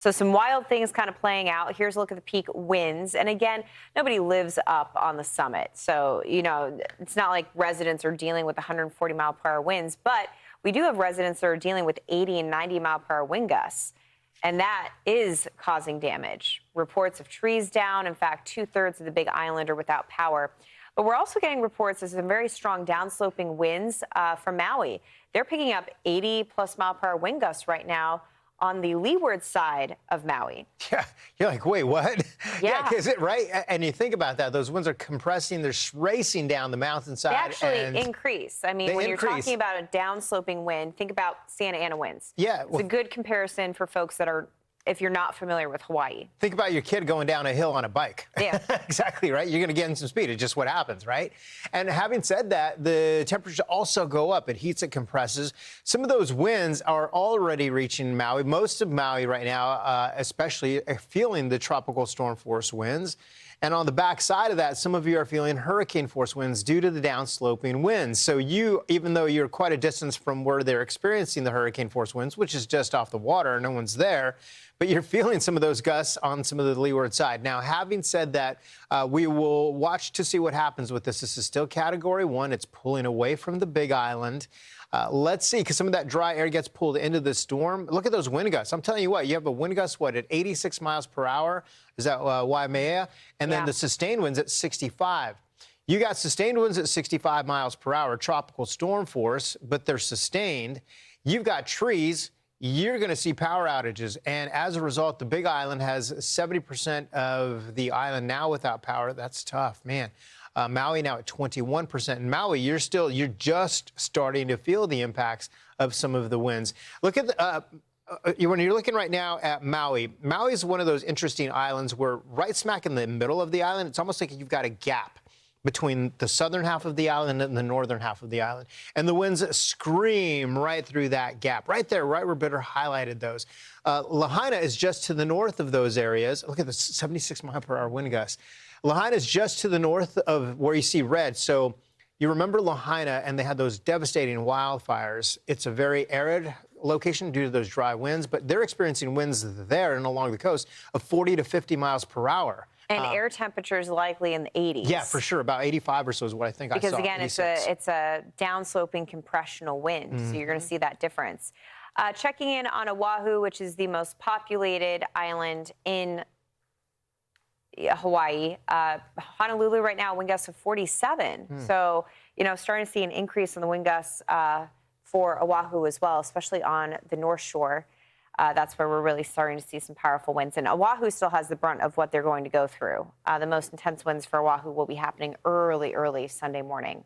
So some wild things kind of playing out. Here's a look at the peak winds. And again, nobody lives up on the summit. So, it's not like residents are dealing with 140-mile-per-hour winds, but we do have residents that are dealing with 80 and 90-mile-per-hour wind gusts. And that is causing damage. Reports of trees down. In fact, 2/3 of the Big Island are without power. But we're also getting reports of some very strong downsloping winds from Maui. They're picking up 80-plus-mile-per-hour wind gusts right now on the leeward side of Maui. Yeah, you're like, wait, what? Yeah. Is it right? And you think about that, those winds are compressing, they're racing down the mountainside. They actually increase. I mean, when you're talking about a downsloping wind, think about Santa Ana winds. Yeah. It's a good comparison for folks that are, if you're not familiar with Hawaii. Think about your kid going down a hill on a bike. Yeah. Exactly, right? You're going to get in some speed. It's just what happens, right? And having said that, the temperatures also go up. It heats, it compresses. Some of those winds are already reaching Maui. Most of Maui right now, especially, are feeling the tropical storm force winds. And on the backside of that, some of you are feeling hurricane force winds due to the downsloping winds. So you, even though you're quite a distance from where they're experiencing the hurricane force winds, which is just off the water, no one's there, but you're feeling some of those gusts on some of the leeward side. Now, having said that, we will watch to see what happens with this. This is still Category 1. It's pulling away from the Big Island. Let's see, because some of that dry air gets pulled into the storm. Look at those wind gusts. I'm telling you what, you have a wind gust, at 86 miles per hour? Is that Waimea? And then the sustained winds at 65. You got sustained winds at 65 miles per hour, tropical storm force, but they're sustained. You've got trees. You're going to see power outages. And as a result, the Big Island has 70% of the island now without power. That's tough, man. Maui now at 21%. In Maui, you're just starting to feel the impacts of some of the winds. Look at when you're looking right now at Maui. Maui is one of those interesting islands where right smack in the middle of the island, it's almost like you've got a gap between the southern half of the island and the northern half of the island. And the winds scream right through that gap, right there, right where Bitter highlighted those. Lahaina is just to the north of those areas. Look at the 76-mile-per-hour wind gusts. Lahaina is just to the north of where you see red. So you remember Lahaina, and they had those devastating wildfires. It's a very arid location due to those dry winds, but they're experiencing winds there and along the coast of 40 to 50 miles per hour. And air temperatures likely in the 80s. Yeah, for sure. About 85 or so is what I think I saw. Because, again, it's a downsloping compressional wind, so you're going to see that difference. Checking in on Oahu, which is the most populated island in Hawaii. Honolulu right now, wind gusts of 47. So, starting to see an increase in the wind gusts for Oahu as well, especially on the North Shore. That's where we're really starting to see some powerful winds. And Oahu still has the brunt of what they're going to go through. The most intense winds for Oahu will be happening early Sunday morning.